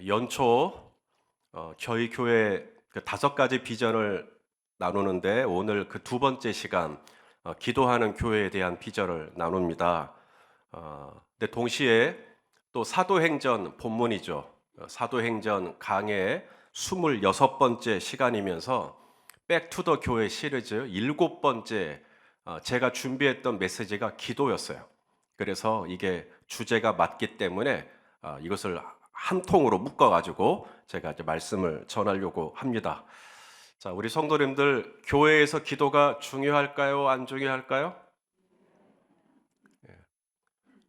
연초 저희 교회 그 5가지 비전을 나누는데 오늘 그 두 번째 시간 기도하는 교회에 대한 비전을 나눕니다. 근데 동시에 또 사도행전 본문이죠. 사도행전 강의 26번째 시간이면서 백투더 교회 시리즈 7번째 제가 준비했던 메시지가 기도였어요. 그래서 이게 주제가 맞기 때문에 이것을 한 통으로 묶어가지고 제가 이제 말씀을 전하려고 합니다. 자, 우리 성도님들, 교회에서 기도가 중요할까요? 안 중요할까요?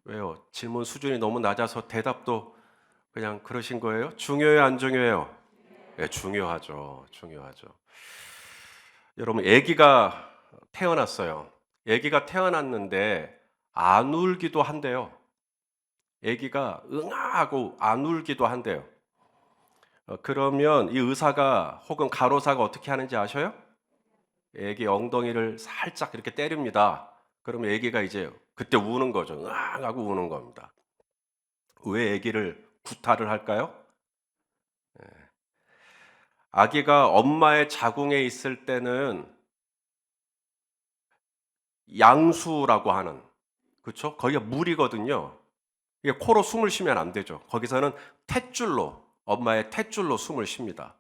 왜요? 질문 수준이 너무 낮아서 대답도 그냥 그러신 거예요? 중요해요? 안 중요해요? 네, 중요하죠. 중요하죠. 여러분, 아기가 태어났어요. 아기가 태어났는데 안 울기도 한대요. 아기가 응아하고 안 울기도 한대요. 그러면 이 의사가 혹은 간호사가 어떻게 하는지 아셔요? 아기 엉덩이를 살짝 이렇게 때립니다. 그러면 아기가 이제 그때 우는 거죠. 응아 하고 우는 겁니다. 왜 아기를 구타를 할까요? 아기가 엄마의 자궁에 있을 때는 양수라고 하는, 그렇죠? 거기가 물이거든요. 이게 코로 숨을 쉬면 안 되죠. 거기서는 탯줄로, 엄마의 탯줄로 숨을 쉽니다.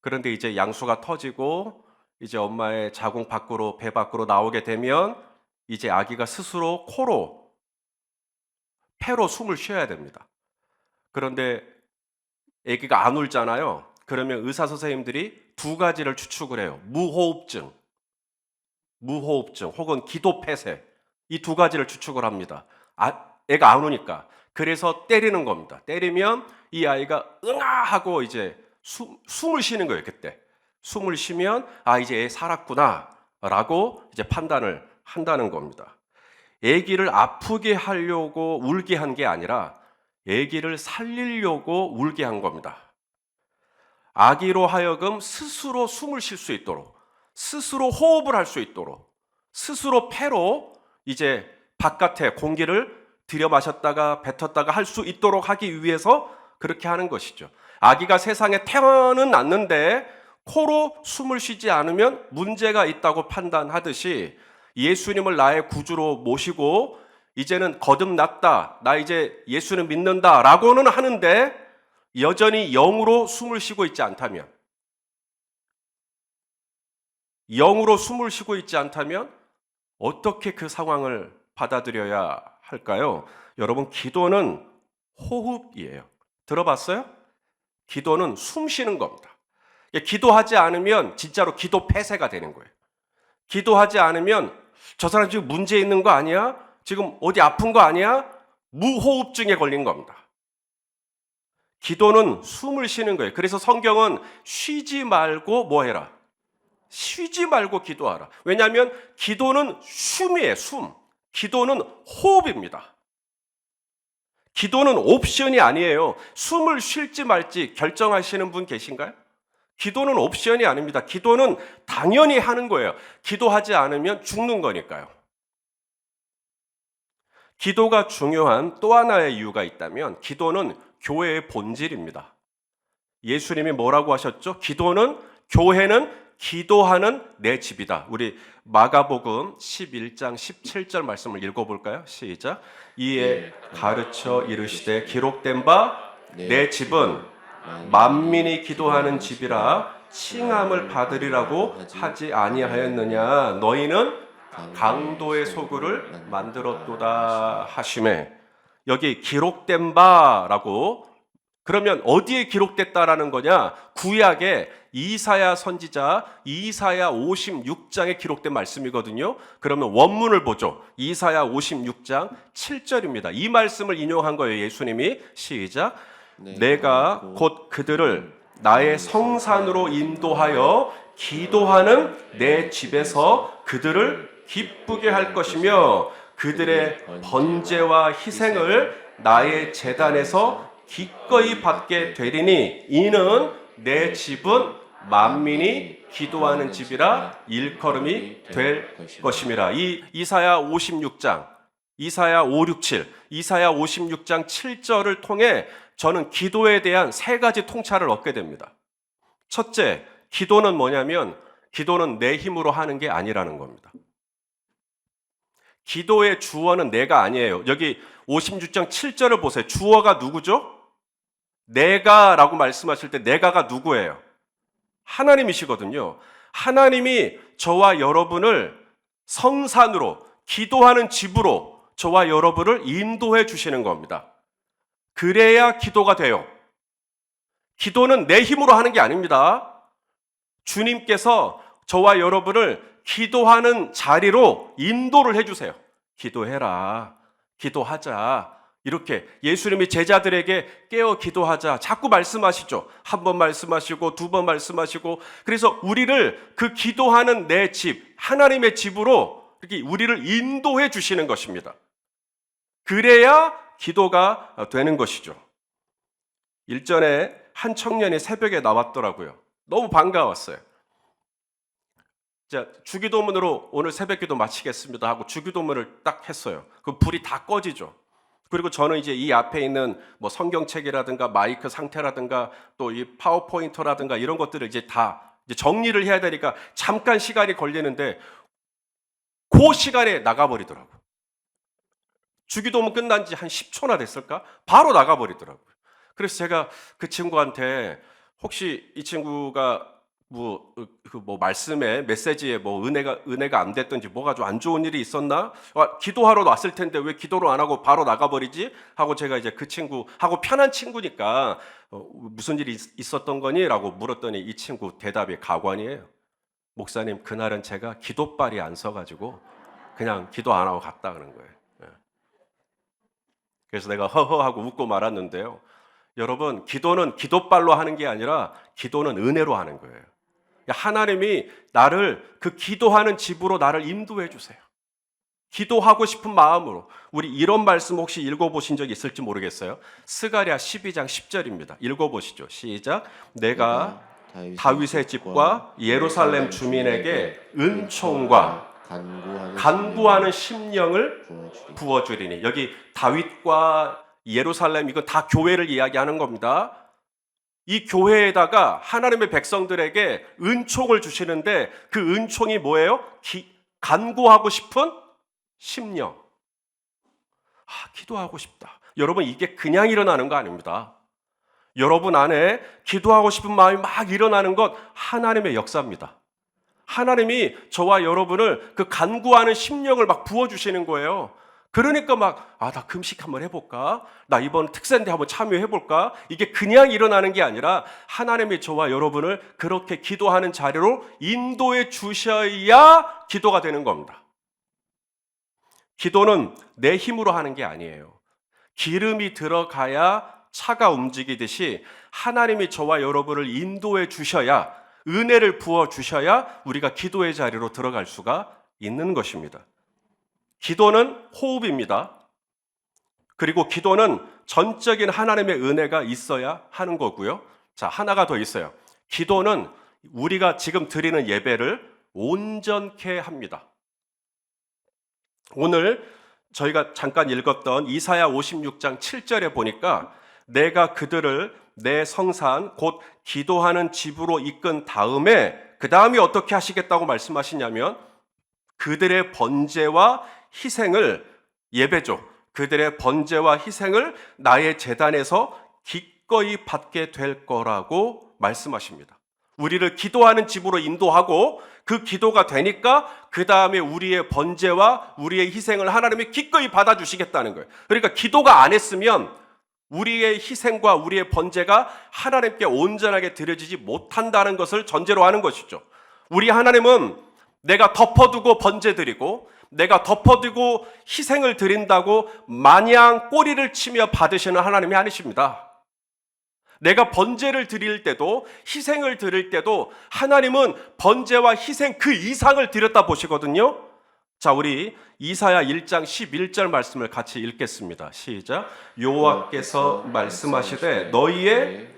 그런데 이제 양수가 터지고 이제 엄마의 자궁 밖으로, 배 밖으로 나오게 되면 이제 아기가 스스로 코로, 폐로 숨을 쉬어야 됩니다. 그런데 아기가 안 울잖아요. 그러면 의사 선생님들이 두 가지를 추측을 해요. 무호흡증 혹은 기도폐쇄, 이 두 가지를 추측을 합니다. 애가 안 우니까. 그래서 때리는 겁니다. 때리면 이 아이가 응아 하고 이제 숨을 쉬는 거예요. 그때 숨을 쉬면 이제 애 살았구나 라고 이제 판단을 한다는 겁니다. 아기를 아프게 하려고 울게 한 게 아니라 아기를 살리려고 울게 한 겁니다. 아기로 하여금 스스로 숨을 쉴 수 있도록, 스스로 호흡을 할 수 있도록, 스스로 폐로 이제 바깥에 공기를 들여 마셨다가 뱉었다가 할 수 있도록 하기 위해서 그렇게 하는 것이죠. 아기가 세상에 태어났는데 코로 숨을 쉬지 않으면 문제가 있다고 판단하듯이 예수님을 나의 구주로 모시고 이제는 거듭났다, 나 이제 예수는 믿는다 라고는 하는데 여전히 영으로 숨을 쉬고 있지 않다면, 영으로 숨을 쉬고 있지 않다면 어떻게 그 상황을 받아들여야 할까요? 여러분, 기도는 호흡이에요. 들어봤어요? 기도는 숨 쉬는 겁니다. 기도하지 않으면 진짜로 기도 폐쇄가 되는 거예요. 기도하지 않으면 저 사람 지금 문제 있는 거 아니야? 지금 어디 아픈 거 아니야? 무호흡증에 걸린 겁니다. 기도는 숨을 쉬는 거예요. 그래서 성경은 쉬지 말고 뭐 해라? 쉬지 말고 기도하라. 왜냐하면 기도는 숨이에요. 숨. 기도는 호흡입니다. 기도는 옵션이 아니에요. 숨을 쉴지 말지 결정하시는 분 계신가요? 기도는 옵션이 아닙니다. 기도는 당연히 하는 거예요. 기도하지 않으면 죽는 거니까요. 기도가 중요한 또 하나의 이유가 있다면 기도는 교회의 본질입니다. 예수님이 뭐라고 하셨죠? 교회는 기도하는 내 집이다. 우리 마가복음 11장 17절 말씀을 읽어볼까요? 시작. 이에 가르쳐 이르시되 기록된 바 내 집은 만민이 기도하는 집이라 칭함을 받으리라고 하지 아니하였느냐. 너희는 강도의 소굴을 만들었도다 하시매. 여기 기록된 바라고, 그러면 어디에 기록됐다라는 거냐? 구약의 이사야 선지자 이사야 56장에 기록된 말씀이거든요. 그러면 원문을 보죠. 이사야 56장 7절입니다. 이 말씀을 인용한 거예요. 예수님이. 시작. 내가 곧 그들을 나의 성산으로 인도하여 기도하는 내 집에서 그들을 기쁘게 할 것이며 그들의 번제와 희생을 나의 제단에서 기꺼이 받게 되리니 이는 내 집은 만민이 기도하는 집이라 일컬음이 될 것임이라. 이 이사야 56장, 이사야 5, 6, 7, 이사야 56장 7절을 통해 저는 기도에 대한 세 가지 통찰을 얻게 됩니다. 첫째, 기도는 뭐냐면 기도는 내 힘으로 하는 게 아니라는 겁니다. 기도의 주어는 내가 아니에요. 여기 56장 7절을 보세요. 주어가 누구죠? 내가라고 말씀하실 때 내가가 누구예요? 하나님이시거든요. 하나님이 저와 여러분을 성산으로, 기도하는 집으로 저와 여러분을 인도해 주시는 겁니다. 그래야 기도가 돼요. 기도는 내 힘으로 하는 게 아닙니다. 주님께서 저와 여러분을 기도하는 자리로 인도를 해주세요. 기도해라. 기도하자. 이렇게 예수님이 제자들에게 깨어 기도하자. 자꾸 말씀하시죠. 한 번 말씀하시고 두 번 말씀하시고. 그래서 우리를 그 기도하는 내 집, 하나님의 집으로 이렇게 우리를 인도해 주시는 것입니다. 그래야 기도가 되는 것이죠. 일전에 한 청년이 새벽에 나왔더라고요. 너무 반가웠어요. 자, 주기도문으로 오늘 새벽기도 마치겠습니다 하고 주기도문을 딱 했어요. 그 불이 다 꺼지죠. 그리고 저는 이제 이 앞에 있는 뭐 성경책이라든가 마이크 상태라든가 또 이 파워포인터라든가 이런 것들을 이제 다 이제 정리를 해야 되니까 잠깐 시간이 걸리는데 그 시간에 나가버리더라고요. 주기도문 끝난 지 한 10초나 됐을까? 바로 나가버리더라고요. 그래서 제가 그 친구한테 혹시 이 친구가 말씀에 메시지에 은혜가 안 됐든지 뭐가 좀 안 좋은 일이 있었나? 기도하러 왔을 텐데 왜 기도를 안 하고 바로 나가버리지? 하고 제가 이제 그 친구하고 편한 친구니까 무슨 일이 있었던 거니? 라고 물었더니 이 친구 대답이 가관이에요. 목사님, 그날은 제가 기도발이 안 서가지고 그냥 기도 안 하고 갔다 그런 거예요. 그래서 내가 허허하고 웃고 말았는데요. 여러분, 기도는 기도발로 하는 게 아니라 기도는 은혜로 하는 거예요. 하나님이 나를 그 기도하는 집으로 나를 인도해 주세요. 기도하고 싶은 마음으로. 우리 이런 말씀 혹시 읽어보신 적 있을지 모르겠어요. 스가랴 12장 10절입니다. 읽어보시죠. 시작. 내가 다윗의 집과 예루살렘 주민에게 은총과 간구하는 심령을 부어주리니. 여기 다윗과 예루살렘, 이거 다 교회를 이야기하는 겁니다. 이 교회에다가 하나님의 백성들에게 은총을 주시는데 그 은총이 뭐예요? 간구하고 싶은 심령. 기도하고 싶다. 여러분, 이게 그냥 일어나는 거 아닙니다. 여러분 안에 기도하고 싶은 마음이 막 일어나는 것 하나님의 역사입니다. 하나님이 저와 여러분을 그 간구하는 심령을 막 부어주시는 거예요. 그러니까 나 금식 한번 해볼까? 나 이번 특세인데 한번 참여해볼까? 이게 그냥 일어나는 게 아니라 하나님이 저와 여러분을 그렇게 기도하는 자리로 인도해 주셔야 기도가 되는 겁니다. 기도는 내 힘으로 하는 게 아니에요. 기름이 들어가야 차가 움직이듯이 하나님이 저와 여러분을 인도해 주셔야, 은혜를 부어 주셔야 우리가 기도의 자리로 들어갈 수가 있는 것입니다. 기도는 호흡입니다. 그리고 기도는 전적인 하나님의 은혜가 있어야 하는 거고요. 자, 하나가 더 있어요. 기도는 우리가 지금 드리는 예배를 온전케 합니다. 오늘 저희가 잠깐 읽었던 이사야 56장 7절에 보니까 내가 그들을 내 성산 곧 기도하는 집으로 이끈 다음에 그 다음에 어떻게 하시겠다고 말씀하시냐면 그들의 번제와 희생을, 예배죠. 그들의 번제와 희생을 나의 제단에서 기꺼이 받게 될 거라고 말씀하십니다. 우리를 기도하는 집으로 인도하고 그 기도가 되니까 그 다음에 우리의 번제와 우리의 희생을 하나님이 기꺼이 받아주시겠다는 거예요. 그러니까 기도가 안 했으면 우리의 희생과 우리의 번제가 하나님께 온전하게 드려지지 못한다는 것을 전제로 하는 것이죠. 우리 하나님은 내가 덮어두고 번제 드리고 내가 덮어두고 희생을 드린다고 마냥 꼬리를 치며 받으시는 하나님이 아니십니다. 내가 번제를 드릴 때도 희생을 드릴 때도 하나님은 번제와 희생 그 이상을 드렸다 보시거든요. 자, 우리 이사야 1장 11절 말씀을 같이 읽겠습니다. 시작. 여호와께서 말씀하시되 너희의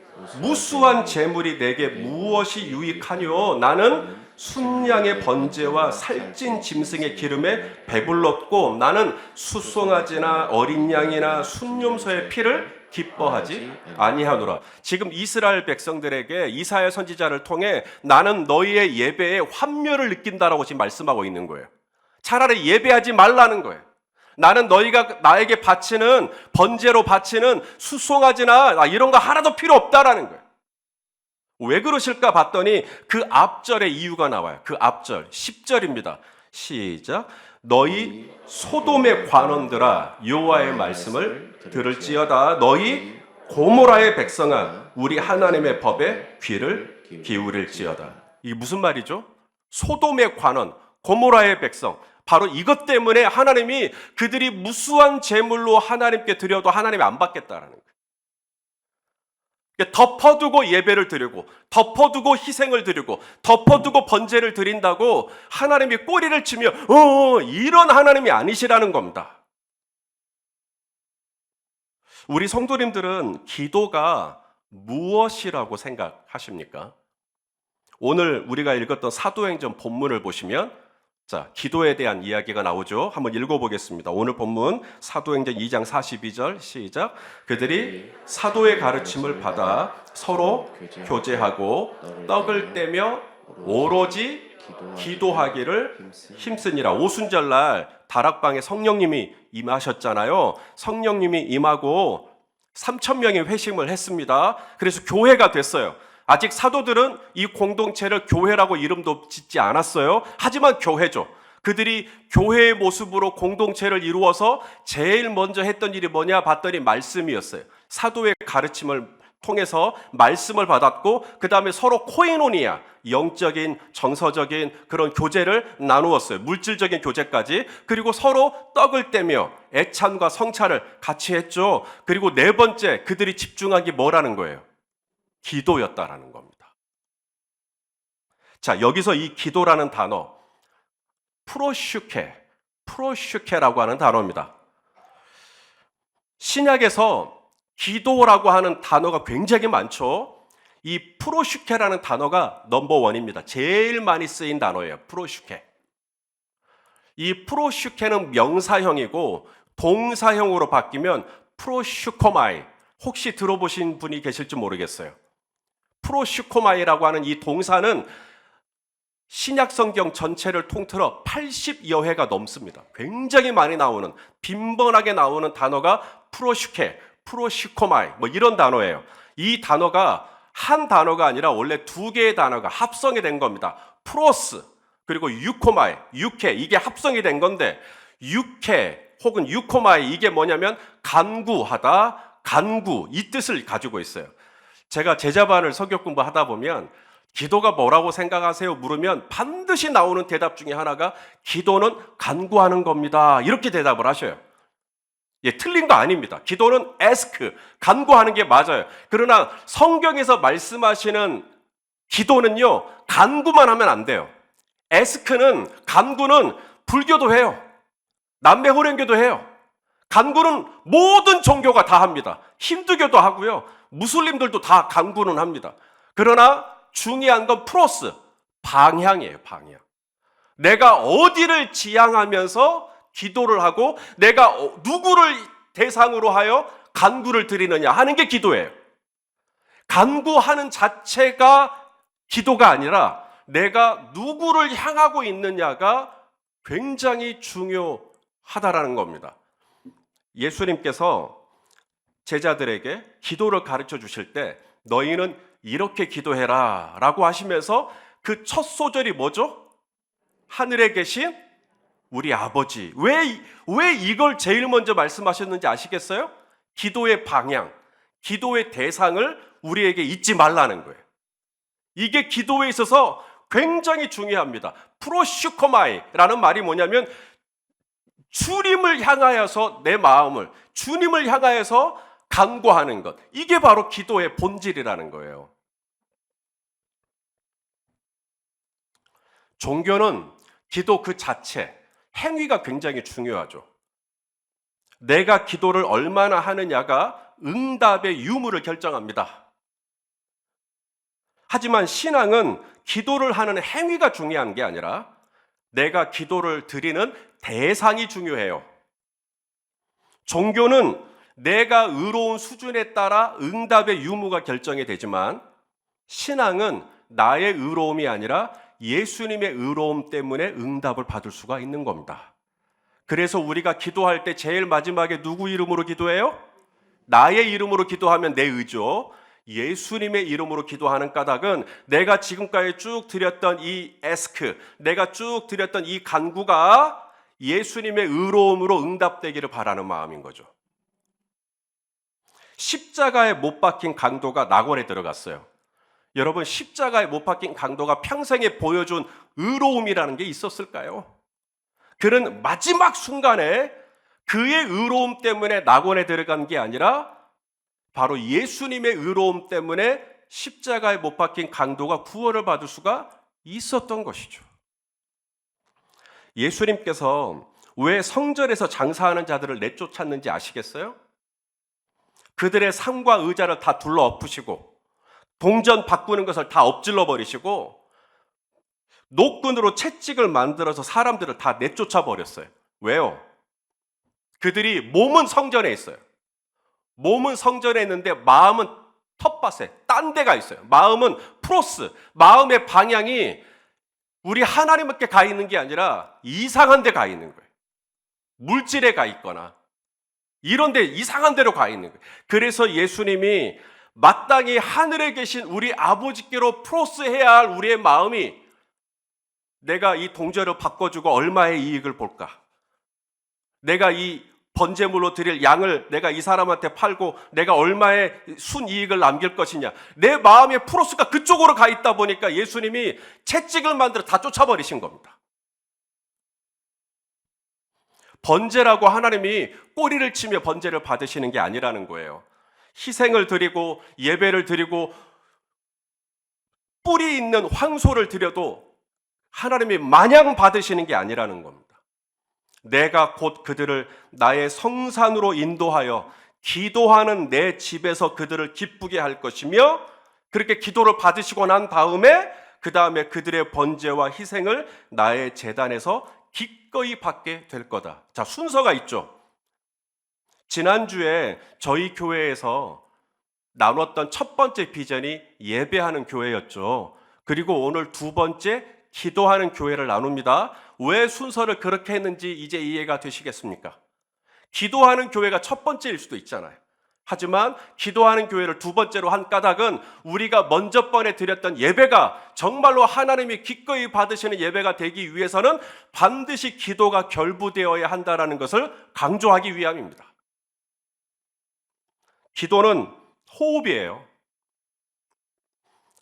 무수한 재물이 내게 무엇이 유익하뇨? 나는 순양의 번제와 살찐 짐승의 기름에 배불렀고 나는 숫송아지나 어린 양이나 순염소의 피를 기뻐하지 아니하노라. 지금 이스라엘 백성들에게 이사야 선지자를 통해 나는 너희의 예배에 환멸을 느낀다라고 지금 말씀하고 있는 거예요. 차라리 예배하지 말라는 거예요. 나는 너희가 나에게 바치는 번제로 바치는 수송아지나 이런 거 하나도 필요 없다라는 거예요. 왜 그러실까 봤더니 그 앞절의 이유가 나와요. 그 앞절 10절입니다. 시작. 너희 소돔의 관원들아 여호와의 말씀을 들을지어다. 너희 고모라의 백성아 우리 하나님의 법에 귀를 기울일지어다. 이게 무슨 말이죠? 소돔의 관원, 고모라의 백성. 바로 이것 때문에 하나님이 그들이 무수한 제물로 하나님께 드려도 하나님이 안 받겠다라는 거예요. 덮어두고 예배를 드리고 덮어두고 희생을 드리고 덮어두고 번제를 드린다고 하나님이 꼬리를 치며 이런 하나님이 아니시라는 겁니다. 우리 성도님들은 기도가 무엇이라고 생각하십니까? 오늘 우리가 읽었던 사도행전 본문을 보시면 자, 기도에 대한 이야기가 나오죠. 한번 읽어보겠습니다. 오늘 본문 사도행전 2장 42절 시작. 그들이 사도의 가르침을 받아 서로 교제하고 떡을 떼며 오로지 기도하기를 힘쓰니라. 오순절날 다락방에 성령님이 임하셨잖아요. 성령님이 임하고 3,000명이 회심을 했습니다. 그래서 교회가 됐어요. 아직 사도들은 이 공동체를 교회라고 이름도 짓지 않았어요. 하지만 교회죠. 그들이 교회의 모습으로 공동체를 이루어서 제일 먼저 했던 일이 뭐냐 봤더니 말씀이었어요. 사도의 가르침을 통해서 말씀을 받았고 그 다음에 서로 코이노니아, 영적인 정서적인 그런 교제를 나누었어요. 물질적인 교제까지. 그리고 서로 떡을 떼며 애찬과 성찬을 같이 했죠. 그리고 네 번째 그들이 집중한 게 뭐라는 거예요? 기도였다라는 겁니다. 자, 여기서 이 기도라는 단어 프로슈케라고 하는 단어입니다. 신약에서 기도라고 하는 단어가 굉장히 많죠. 이 프로슈케라는 단어가 넘버원입니다. 제일 많이 쓰인 단어예요. 프로슈케. 이 프로슈케는 명사형이고 동사형으로 바뀌면 프로슈코마이. 혹시 들어보신 분이 계실지 모르겠어요. 프로슈코마이라고 하는 이 동사는 신약 성경 전체를 통틀어 80여 회가 넘습니다. 굉장히 많이 나오는, 빈번하게 나오는 단어가 프로슈코마이 뭐 이런 단어예요. 이 단어가 한 단어가 아니라 원래 두 개의 단어가 합성이 된 겁니다. 프로스 그리고 유코마이, 육회 이게 합성이 된 건데 육회 혹은 유코마이 이게 뭐냐면 간구하다, 간구 이 뜻을 가지고 있어요. 제가 제자반을 성경 공부하다 보면 기도가 뭐라고 생각하세요? 물으면 반드시 나오는 대답 중에 하나가 기도는 간구하는 겁니다. 이렇게 대답을 하셔요. 예, 틀린 거 아닙니다. 기도는 ask, 간구하는 게 맞아요. 그러나 성경에서 말씀하시는 기도는요, 간구만 하면 안 돼요. ask는, 간구는 불교도 해요. 남매호련교도 해요. 간구는 모든 종교가 다 합니다. 힌두교도 하고요. 무슬림들도 다 간구는 합니다. 그러나 중요한 건 프로스, 방향이에요, 방향. 내가 어디를 지향하면서 기도를 하고 내가 누구를 대상으로 하여 간구를 드리느냐 하는 게 기도예요. 간구하는 자체가 기도가 아니라 내가 누구를 향하고 있느냐가 굉장히 중요하다라는 겁니다. 예수님께서 제자들에게 기도를 가르쳐 주실 때 너희는 이렇게 기도해라 라고 하시면서 그 첫 소절이 뭐죠? 하늘에 계신 우리 아버지. 왜 이걸 제일 먼저 말씀하셨는지 아시겠어요? 기도의 방향, 기도의 대상을 우리에게 잊지 말라는 거예요. 이게 기도에 있어서 굉장히 중요합니다. 프로슈코마이라는 말이 뭐냐면 주님을 향하여서 내 마음을, 주님을 향하여서 간구하는 것. 이게 바로 기도의 본질이라는 거예요. 종교는 기도 그 자체, 행위가 굉장히 중요하죠. 내가 기도를 얼마나 하느냐가 응답의 유무를 결정합니다. 하지만 신앙은 기도를 하는 행위가 중요한 게 아니라 내가 기도를 드리는 대상이 중요해요. 종교는 내가 의로운 수준에 따라 응답의 유무가 결정이 되지만 신앙은 나의 의로움이 아니라 예수님의 의로움 때문에 응답을 받을 수가 있는 겁니다. 그래서 우리가 기도할 때 제일 마지막에 누구 이름으로 기도해요? 나의 이름으로 기도하면 내 의죠. 예수님의 이름으로 기도하는 까닭은 내가 지금까지 쭉 드렸던 이 에스크, 내가 쭉 드렸던 이 간구가 예수님의 의로움으로 응답되기를 바라는 마음인 거죠. 십자가에 못 박힌 강도가 낙원에 들어갔어요. 여러분, 십자가에 못 박힌 강도가 평생에 보여준 의로움이라는 게 있었을까요? 그는 마지막 순간에 그의 의로움 때문에 낙원에 들어간 게 아니라 바로 예수님의 의로움 때문에 십자가에 못 박힌 강도가 구원을 받을 수가 있었던 것이죠. 예수님께서 왜 성전에서 장사하는 자들을 내쫓았는지 아시겠어요? 그들의 상과 의자를 다 둘러 엎으시고 동전 바꾸는 것을 다 엎질러 버리시고 노끈으로 채찍을 만들어서 사람들을 다 내쫓아 버렸어요. 왜요? 그들이 몸은 성전에 있어요. 몸은 성전에 있는데 마음은 텃밭에 딴 데가 있어요. 마음은 프로스, 마음의 방향이 우리 하나님께 가 있는 게 아니라 이상한 데 가 있는 거예요. 물질에 가 있거나 이런 데 이상한 데로 가 있는 거예요. 그래서 예수님이 마땅히 하늘에 계신 우리 아버지께로 프로스해야 할 우리의 마음이 내가 이 동전을 바꿔주고 얼마의 이익을 볼까? 내가 이 번제물로 드릴 양을 내가 이 사람한테 팔고 내가 얼마의 순이익을 남길 것이냐. 내 마음의 프로스가 그쪽으로 가 있다 보니까 예수님이 채찍을 만들어 다 쫓아버리신 겁니다. 번제라고 하나님이 꼬리를 치며 번제를 받으시는 게 아니라는 거예요. 희생을 드리고 예배를 드리고 뿌리 있는 황소를 드려도 하나님이 마냥 받으시는 게 아니라는 겁니다. 내가 곧 그들을 나의 성산으로 인도하여 기도하는 내 집에서 그들을 기쁘게 할 것이며 그렇게 기도를 받으시고 난 다음에 그 다음에 그들의 번제와 희생을 나의 제단에서 기꺼이 받게 될 거다. 자, 순서가 있죠. 지난주에 저희 교회에서 나눴던 첫 번째 비전이 예배하는 교회였죠. 그리고 오늘 두 번째 기도하는 교회를 나눕니다. 왜 순서를 그렇게 했는지 이제 이해가 되시겠습니까? 기도하는 교회가 첫 번째일 수도 있잖아요. 하지만 기도하는 교회를 두 번째로 한 까닭은 우리가 먼저 번에 드렸던 예배가 정말로 하나님이 기꺼이 받으시는 예배가 되기 위해서는 반드시 기도가 결부되어야 한다는 것을 강조하기 위함입니다. 기도는 호흡이에요.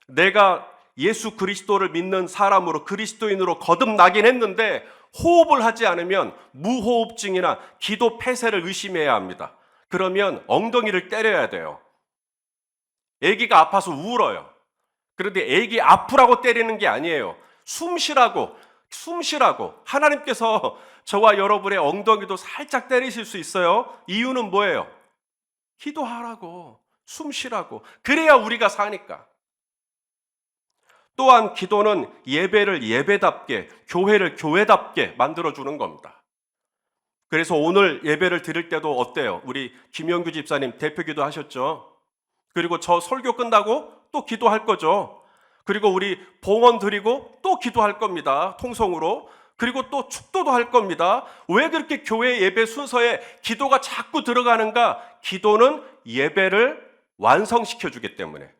내가 예수 그리스도를 믿는 사람으로 그리스도인으로 거듭나긴 했는데 호흡을 하지 않으면 무호흡증이나 기도 폐쇄를 의심해야 합니다. 그러면 엉덩이를 때려야 돼요. 아기가 아파서 울어요. 그런데 아기 아프라고 때리는 게 아니에요. 숨 쉬라고 하나님께서 저와 여러분의 엉덩이도 살짝 때리실 수 있어요. 이유는 뭐예요? 기도하라고, 숨 쉬라고. 그래야 우리가 사니까. 또한 기도는 예배를 예배답게, 교회를 교회답게 만들어주는 겁니다. 그래서 오늘 예배를 드릴 때도 어때요? 우리 김영규 집사님 대표 기도하셨죠? 그리고 저 설교 끝나고 또 기도할 거죠. 그리고 우리 봉헌 드리고 또 기도할 겁니다. 통성으로. 그리고 또 축도도 할 겁니다. 왜 그렇게 교회 예배 순서에 기도가 자꾸 들어가는가? 기도는 예배를 완성시켜 주기 때문에.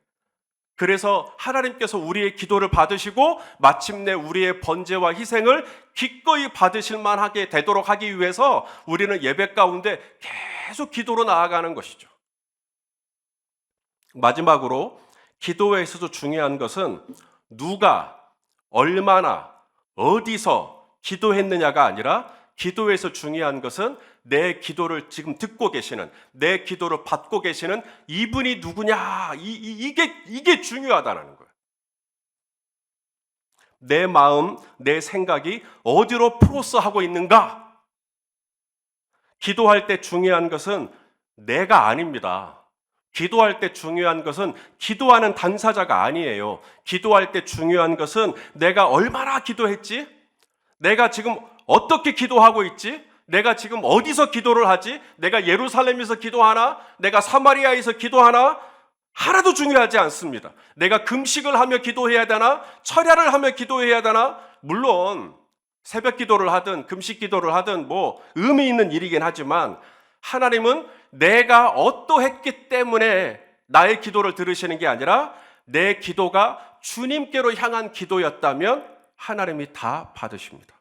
그래서 하나님께서 우리의 기도를 받으시고 마침내 우리의 번제와 희생을 기꺼이 받으실 만하게 되도록 하기 위해서 우리는 예배 가운데 계속 기도로 나아가는 것이죠. 마지막으로 기도에서도 중요한 것은 누가 얼마나 어디서 기도했느냐가 아니라 기도에서 중요한 것은 내 기도를 지금 듣고 계시는, 내 기도를 받고 계시는 이분이 누구냐, 이게 중요하다는 거예요. 내 마음, 내 생각이 어디로 프로스하고 있는가? 기도할 때 중요한 것은 내가 아닙니다. 기도할 때 중요한 것은 기도하는 당사자가 아니에요. 기도할 때 중요한 것은 내가 얼마나 기도했지? 내가 지금 어떻게 기도하고 있지? 내가 지금 어디서 기도를 하지? 내가 예루살렘에서 기도하나? 내가 사마리아에서 기도하나? 하나도 중요하지 않습니다. 내가 금식을 하며 기도해야 되나? 철야를 하며 기도해야 되나? 물론 새벽 기도를 하든 금식 기도를 하든 뭐 의미 있는 일이긴 하지만 하나님은 내가 어떠했기 때문에 나의 기도를 들으시는 게 아니라 내 기도가 주님께로 향한 기도였다면 하나님이 다 받으십니다.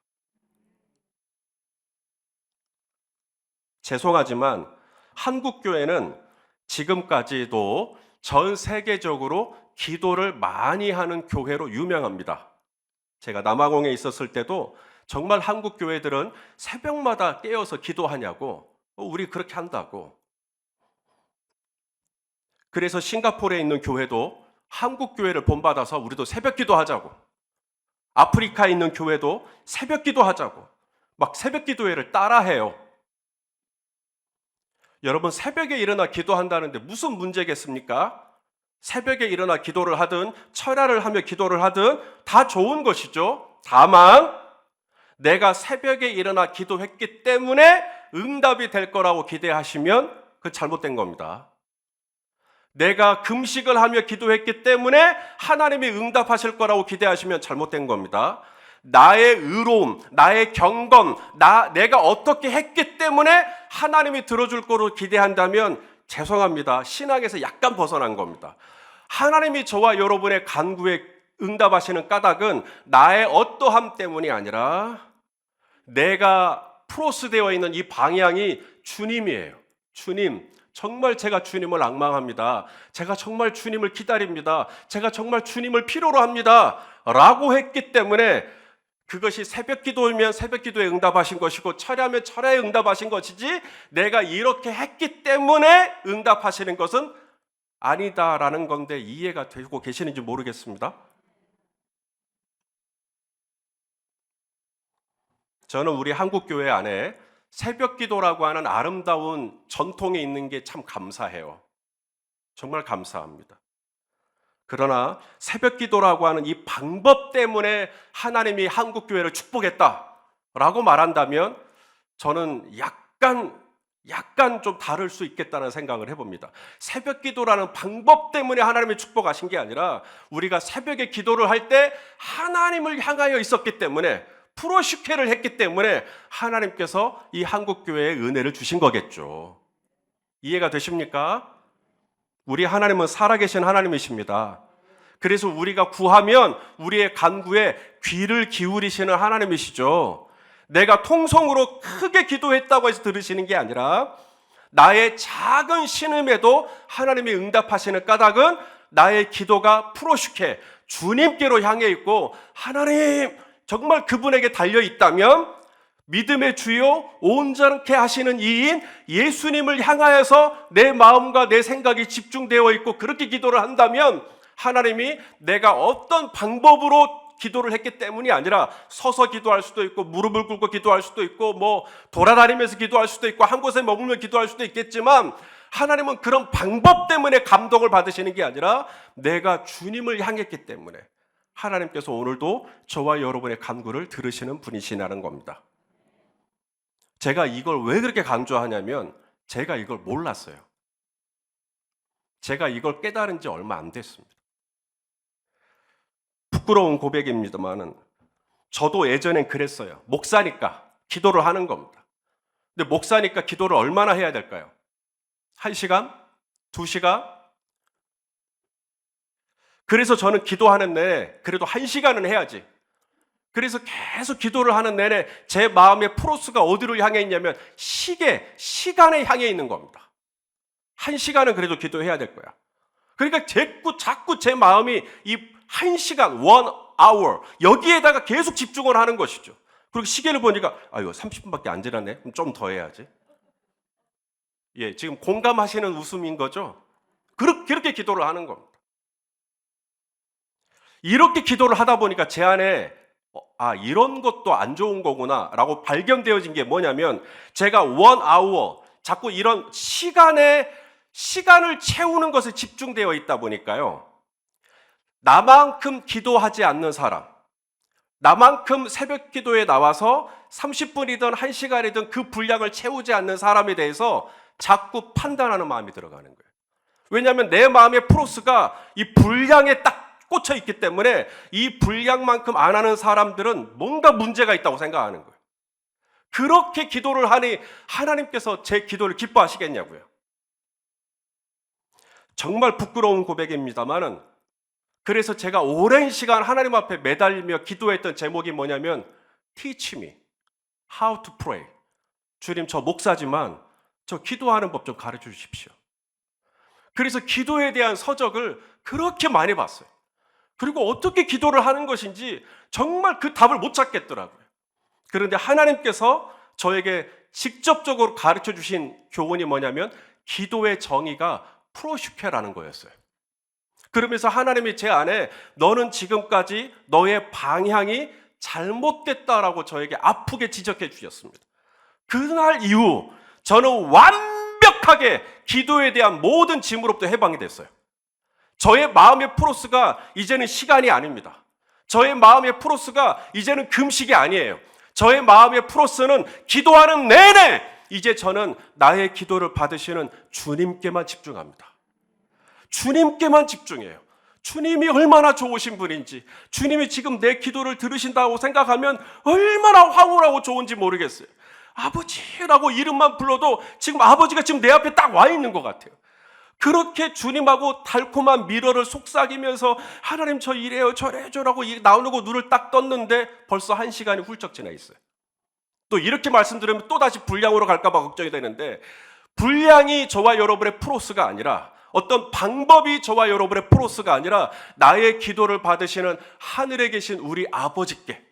죄송하지만 한국 교회는 지금까지도 전 세계적으로 기도를 많이 하는 교회로 유명합니다. 제가 남아공에 있었을 때도 정말 한국 교회들은 새벽마다 깨어서 기도하냐고, 우리 그렇게 한다고. 그래서 싱가포르에 있는 교회도 한국 교회를 본받아서 우리도 새벽 기도하자고, 아프리카에 있는 교회도 새벽 기도하자고 막 새벽 기도회를 따라해요. 여러분, 새벽에 일어나 기도한다는데 무슨 문제겠습니까? 새벽에 일어나 기도를 하든 철야를 하며 기도를 하든 다 좋은 것이죠. 다만 내가 새벽에 일어나 기도했기 때문에 응답이 될 거라고 기대하시면 그건 잘못된 겁니다. 내가 금식을 하며 기도했기 때문에 하나님이 응답하실 거라고 기대하시면 잘못된 겁니다. 나의 의로움, 나의 경건, 내가 어떻게 했기 때문에 하나님이 들어줄 거로 기대한다면 죄송합니다. 신앙에서 약간 벗어난 겁니다. 하나님이 저와 여러분의 간구에 응답하시는 까닭은 나의 어떠함 때문이 아니라 내가 프로스되어 있는 이 방향이 주님이에요. 주님, 정말 제가 주님을 앙망합니다. 제가 정말 주님을 기다립니다. 제가 정말 주님을 필요로 합니다. 라고 했기 때문에 그것이 새벽 기도이면 새벽 기도에 응답하신 것이고 철야면 철야에 응답하신 것이지 내가 이렇게 했기 때문에 응답하시는 것은 아니다라는 건데 이해가 되고 계시는지 모르겠습니다. 저는 우리 한국교회 안에 새벽 기도라고 하는 아름다운 전통이 있는 게 참 감사해요. 정말 감사합니다. 그러나 새벽 기도라고 하는 이 방법 때문에 하나님이 한국교회를 축복했다라고 말한다면 저는 약간 좀 다를 수 있겠다는 생각을 해봅니다. 새벽 기도라는 방법 때문에 하나님이 축복하신 게 아니라 우리가 새벽에 기도를 할 때 하나님을 향하여 있었기 때문에 프로슈케를 했기 때문에 하나님께서 이 한국교회에 은혜를 주신 거겠죠. 이해가 되십니까? 우리 하나님은 살아계신 하나님이십니다. 그래서 우리가 구하면 우리의 간구에 귀를 기울이시는 하나님이시죠. 내가 통성으로 크게 기도했다고 해서 들으시는 게 아니라 나의 작은 신음에도 하나님이 응답하시는 까닭은 나의 기도가 프로슈케, 주님께로 향해 있고 하나님 정말 그분에게 달려있다면 믿음의 주요 온전케 하시는 이인 예수님을 향하여서 내 마음과 내 생각이 집중되어 있고 그렇게 기도를 한다면 하나님이 내가 어떤 방법으로 기도를 했기 때문이 아니라 서서 기도할 수도 있고 무릎을 꿇고 기도할 수도 있고 뭐 돌아다니면서 기도할 수도 있고 한 곳에 머물며 기도할 수도 있겠지만 하나님은 그런 방법 때문에 감동을 받으시는 게 아니라 내가 주님을 향했기 때문에 하나님께서 오늘도 저와 여러분의 간구를 들으시는 분이시라는 겁니다. 제가 이걸 왜 그렇게 강조하냐면 제가 이걸 몰랐어요. 제가 이걸 깨달은 지 얼마 안 됐습니다. 부끄러운 고백입니다만은 저도 예전엔 그랬어요. 목사니까 기도를 하는 겁니다. 근데 목사니까 기도를 얼마나 해야 될까요? 1시간? 2시간? 그래서 저는 기도하는 내내 그래도 1시간은 해야지. 그래서 계속 기도를 하는 내내 제 마음의 프로스가 어디로 향해 있냐면 시간에 향해 있는 겁니다. 1시간은 그래도 기도해야 될 거야. 그러니까 자꾸 제 마음이 이 1시간, 1hour 여기에다가 계속 집중을 하는 것이죠. 그리고 시계를 보니까 아유 30분밖에 안 지났네. 그럼 좀 더 해야지. 예, 지금 공감하시는 웃음인 거죠? 그렇게 기도를 하는 겁니다. 이렇게 기도를 하다 보니까 제 안에 이런 것도 안 좋은 거구나 라고 발견되어진 게 뭐냐면 제가 1hour 자꾸 이런 시간을 채우는 것에 집중되어 있다 보니까요. 나만큼 기도하지 않는 사람, 나만큼 새벽 기도에 나와서 30분이든 1시간이든 그 분량을 채우지 않는 사람에 대해서 자꾸 판단하는 마음이 들어가는 거예요. 왜냐하면 내 마음의 프로스가 이 분량에 딱 꽂혀 있기 때문에 이 분량만큼 안 하는 사람들은 뭔가 문제가 있다고 생각하는 거예요. 그렇게 기도를 하니 하나님께서 제 기도를 기뻐하시겠냐고요. 정말 부끄러운 고백입니다만은, 그래서 제가 오랜 시간 하나님 앞에 매달리며 기도했던 제목이 뭐냐면 Teach me how to pray. 주님, 저 목사지만 저 기도하는 법 좀 가르쳐 주십시오. 그래서 기도에 대한 서적을 그렇게 많이 봤어요. 그리고 어떻게 기도를 하는 것인지 정말 그 답을 못 찾겠더라고요. 그런데 하나님께서 저에게 직접적으로 가르쳐 주신 교훈이 뭐냐면 기도의 정의가 프로슈케라는 거였어요. 그러면서 하나님이 제 안에 너는 지금까지 너의 방향이 잘못됐다라고 저에게 아프게 지적해 주셨습니다. 그날 이후 저는 완벽하게 기도에 대한 모든 짐으로부터 해방이 됐어요. 저의 마음의 프로스가 이제는 시간이 아닙니다. 저의 마음의 프로스가 이제는 금식이 아니에요. 저의 마음의 프로스는 기도하는 내내 이제 저는 나의 기도를 받으시는 주님께만 집중합니다. 주님께만 집중해요. 주님이 얼마나 좋으신 분인지, 주님이 지금 내 기도를 들으신다고 생각하면 얼마나 황홀하고 좋은지 모르겠어요. 아버지라고 이름만 불러도 지금 아버지가 지금 내 앞에 딱 와 있는 것 같아요. 그렇게 주님하고 달콤한 미러를 속삭이면서 하나님 저 이래요 저래요라고 나오고 눈을 딱 떴는데 벌써 1시간이 훌쩍 지나 있어요. 또 이렇게 말씀드리면 또다시 불량으로 갈까 봐 걱정이 되는데, 불량이 저와 여러분의 프로스가 아니라, 어떤 방법이 저와 여러분의 프로스가 아니라 나의 기도를 받으시는 하늘에 계신 우리 아버지께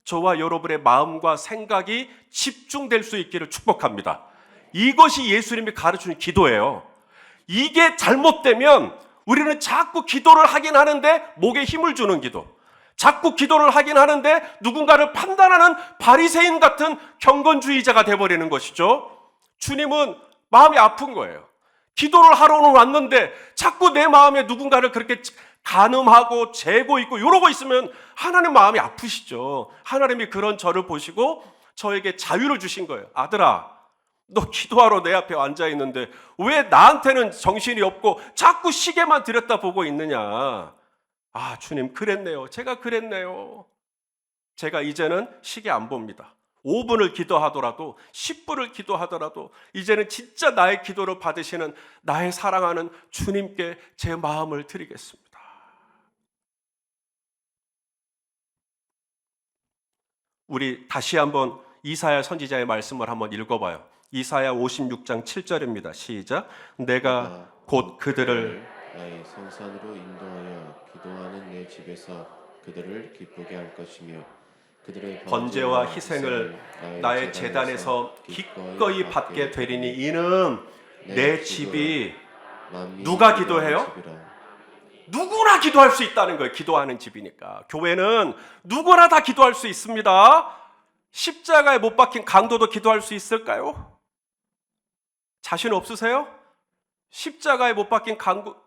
저와 여러분의 마음과 생각이 집중될 수 있기를 축복합니다. 이것이 예수님이 가르치는 기도예요. 이게 잘못되면 우리는 자꾸 기도를 하긴 하는데 목에 힘을 주는 기도, 자꾸 기도를 하긴 하는데 누군가를 판단하는 바리새인 같은 경건주의자가 돼버리는 것이죠. 주님은 마음이 아픈 거예요. 기도를 하러는 왔는데 자꾸 내 마음에 누군가를 그렇게 간음하고 재고 있고 이러고 있으면 하나님 마음이 아프시죠. 하나님이 그런 저를 보시고 저에게 자유를 주신 거예요. 아들아, 너 기도하러 내 앞에 앉아있는데 왜 나한테는 정신이 없고 자꾸 시계만 들여다보고 있느냐. 아, 주님 그랬네요. 제가 그랬네요. 제가 이제는 시계 안 봅니다. 5분을 기도하더라도 10분을 기도하더라도 이제는 진짜 나의 기도를 받으시는 나의 사랑하는 주님께 제 마음을 드리겠습니다. 우리 다시 한번 이사야 선지자의 말씀을 한번 읽어봐요. 이사야 56장 7절입니다. 시작. 내가 곧 그들을 나의 성산으로 인도하여 기도하는 내 집에서 그들을 기쁘게 할 것이며 그들의 번제와 희생을 나의 제단에서 기꺼이 받게 되리니 이는 내 집이 누가 기도해요? 누구나 기도할 수 있다는 거예요. 기도하는 집이니까. 교회는 누구나 다 기도할 수 있습니다. 십자가에 못 박힌 강도도 기도할 수 있을까요? 자신 없으세요? 십자가에 못 박힌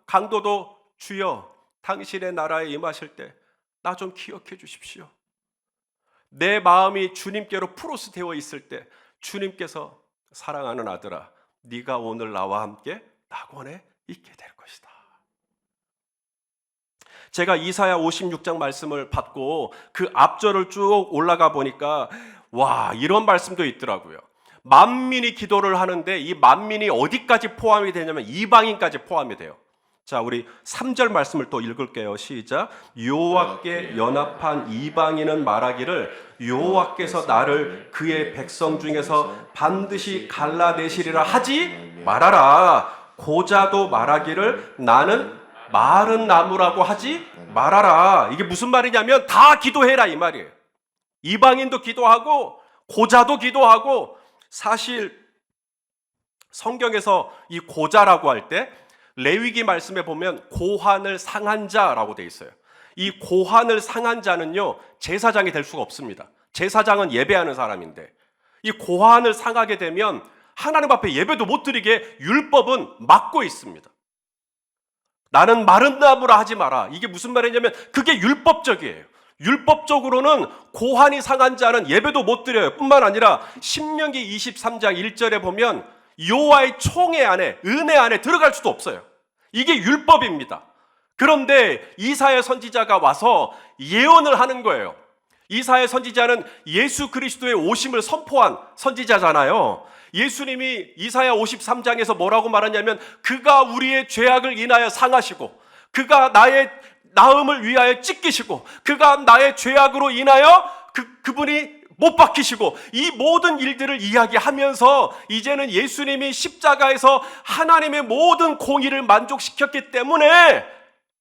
강도도 주여 당신의 나라에 임하실 때 나 좀 기억해 주십시오. 내 마음이 주님께로 프로스 되어 있을 때 주님께서 사랑하는 아들아, 네가 오늘 나와 함께 낙원에 있게 될 것이다. 제가 이사야 56장 말씀을 받고 그 앞절을 쭉 올라가 보니까 와, 이런 말씀도 있더라고요. 만민이 기도를 하는데 이 만민이 어디까지 포함이 되냐면 이방인까지 포함이 돼요. 자, 우리 3절 말씀을 또 읽을게요. 시작. 여호와께 연합한 이방인은 말하기를 여호와께서 나를 그의 백성 중에서 반드시 갈라내시리라 하지 말아라. 고자도 말하기를 나는 마른 나무라고 하지 말아라. 이게 무슨 말이냐면 다 기도해라 이 말이에요. 이방인도 기도하고 고자도 기도하고, 사실 성경에서 이 고자라고 할 때 레위기 말씀에 보면 고환을 상한 자라고 돼 있어요. 이 고환을 상한 자는요 제사장이 될 수가 없습니다. 제사장은 예배하는 사람인데 이 고환을 상하게 되면 하나님 앞에 예배도 못 드리게 율법은 막고 있습니다. 나는 마른 나무라 하지 마라. 이게 무슨 말이냐면 그게 율법적이에요. 율법적으로는 고환이 상한 자는 예배도 못 드려요. 뿐만 아니라 신명기 23장 1절에 보면 여호와의 총회 안에, 은혜 안에 들어갈 수도 없어요. 이게 율법입니다. 그런데 이사야 선지자가 와서 예언을 하는 거예요. 이사야 선지자는 예수 그리스도의 오심을 선포한 선지자잖아요. 예수님이 이사야 53장에서 뭐라고 말하냐면 그가 우리의 죄악을 인하여 상하시고 그가 나의 나음을 위하여 찢기시고 그가 나의 죄악으로 인하여 그분이 못 박히시고 이 모든 일들을 이야기하면서 이제는 예수님이 십자가에서 하나님의 모든 공의를 만족시켰기 때문에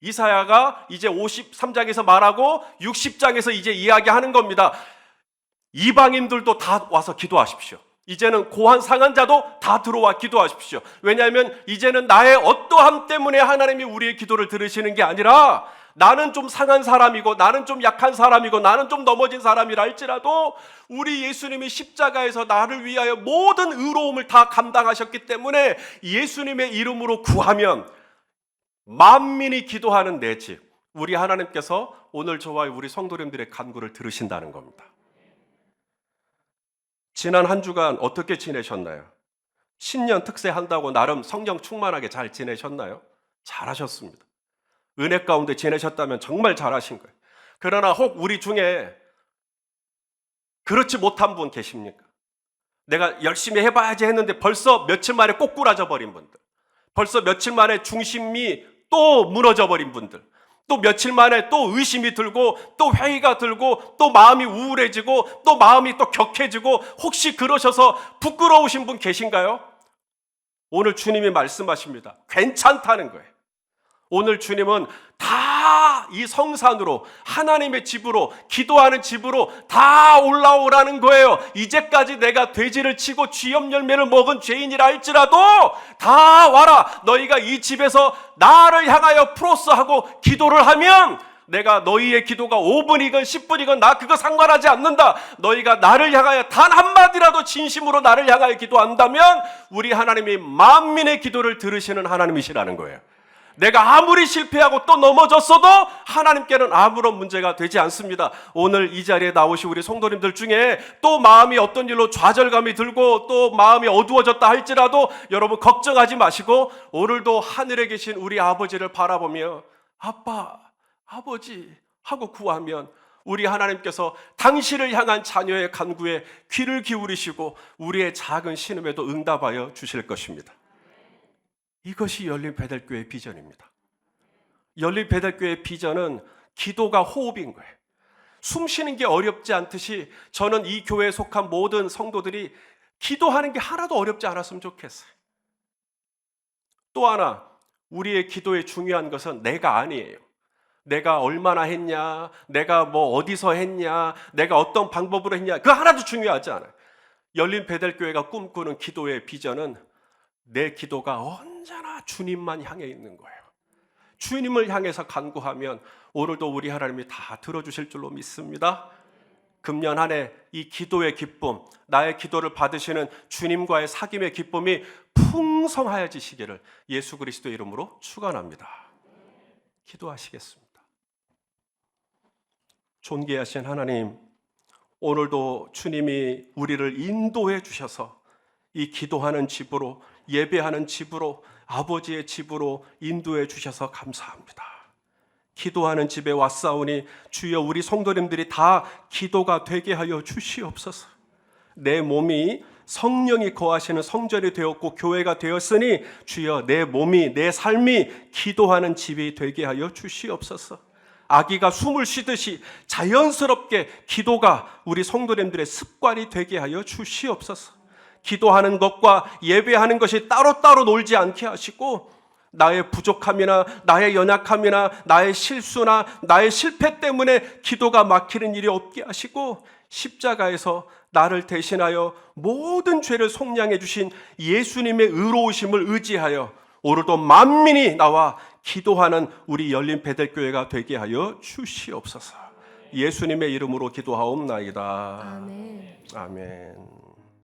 이사야가 이제 53장에서 말하고 60장에서 이제 이야기하는 겁니다. 이방인들도 다 와서 기도하십시오. 이제는 고한 상한 자도 다 들어와 기도하십시오. 왜냐하면 이제는 나의 어떠함 때문에 하나님이 우리의 기도를 들으시는 게 아니라 나는 좀 상한 사람이고 나는 좀 약한 사람이고 나는 좀 넘어진 사람이라 할지라도 우리 예수님이 십자가에서 나를 위하여 모든 의로움을 다 감당하셨기 때문에 예수님의 이름으로 구하면 만민이 기도하는 내 집, 우리 하나님께서 오늘 저와 우리 성도님들의 간구를 들으신다는 겁니다. 지난 한 주간 어떻게 지내셨나요? 신년 특세 한다고 나름 성령 충만하게 잘 지내셨나요? 잘하셨습니다. 은혜 가운데 지내셨다면 정말 잘하신 거예요. 그러나 혹 우리 중에 그렇지 못한 분 계십니까? 내가 열심히 해봐야지 했는데 벌써 며칠 만에 꼬꾸라져 버린 분들, 벌써 며칠 만에 중심이 또 무너져 버린 분들, 또 며칠 만에 또 의심이 들고 또 회의가 들고 또 마음이 우울해지고 또 마음이 또 격해지고 혹시 그러셔서 부끄러우신 분 계신가요? 오늘 주님이 말씀하십니다. 괜찮다는 거예요. 오늘 주님은 다 이 성산으로 하나님의 집으로 기도하는 집으로 다 올라오라는 거예요. 이제까지 내가 돼지를 치고 쥐염 열매를 먹은 죄인이라 할지라도 다 와라. 너희가 이 집에서 나를 향하여 프로스하고 기도를 하면 내가 너희의 기도가 5분이건 10분이건 나 그거 상관하지 않는다. 너희가 나를 향하여 단 한마디라도 진심으로 나를 향하여 기도한다면 우리 하나님이 만민의 기도를 들으시는 하나님이시라는 거예요. 내가 아무리 실패하고 또 넘어졌어도 하나님께는 아무런 문제가 되지 않습니다. 오늘 이 자리에 나오신 우리 성도님들 중에 또 마음이 어떤 일로 좌절감이 들고 또 마음이 어두워졌다 할지라도 여러분 걱정하지 마시고 오늘도 하늘에 계신 우리 아버지를 바라보며 아빠, 아버지 하고 구하면 우리 하나님께서 당신을 향한 자녀의 간구에 귀를 기울이시고 우리의 작은 신음에도 응답하여 주실 것입니다. 이것이 열린 베델교회의 비전입니다. 열린 베델교회의 비전은 기도가 호흡인 거예요. 숨 쉬는 게 어렵지 않듯이 저는 이 교회에 속한 모든 성도들이 기도하는 게 하나도 어렵지 않았으면 좋겠어요. 또 하나, 우리의 기도의 중요한 것은 내가 아니에요. 내가 얼마나 했냐, 내가 뭐 어디서 했냐, 내가 어떤 방법으로 했냐, 그거 하나도 중요하지 않아요. 열린 베델교회가 꿈꾸는 기도의 비전은 내 기도가 언제나 주님만 향해 있는 거예요. 주님을 향해서 간구하면 오늘도 우리 하나님이 다 들어주실 줄로 믿습니다. 금년 한 해 이 기도의 기쁨, 나의 기도를 받으시는 주님과의 사귐의 기쁨이 풍성하여지시기를 예수 그리스도의 이름으로 축원합니다. 기도하시겠습니다. 존귀하신 하나님, 오늘도 주님이 우리를 인도해 주셔서 이 기도하는 집으로, 예배하는 집으로, 아버지의 집으로 인도해 주셔서 감사합니다. 기도하는 집에 왔사오니 주여 우리 성도님들이 다 기도가 되게 하여 주시옵소서. 내 몸이 성령이 거하시는 성전이 되었고 교회가 되었으니 주여 내 몸이, 내 삶이 기도하는 집이 되게 하여 주시옵소서. 아기가 숨을 쉬듯이 자연스럽게 기도가 우리 성도님들의 습관이 되게 하여 주시옵소서. 기도하는 것과 예배하는 것이 따로따로 놀지 않게 하시고 나의 부족함이나 나의 연약함이나 나의 실수나 나의 실패 때문에 기도가 막히는 일이 없게 하시고 십자가에서 나를 대신하여 모든 죄를 속량해 주신 예수님의 의로우심을 의지하여 오늘도 만민이 나와 기도하는 우리 열린 베델교회가 되게 하여 주시옵소서. 예수님의 이름으로 기도하옵나이다. 아멘. 아멘.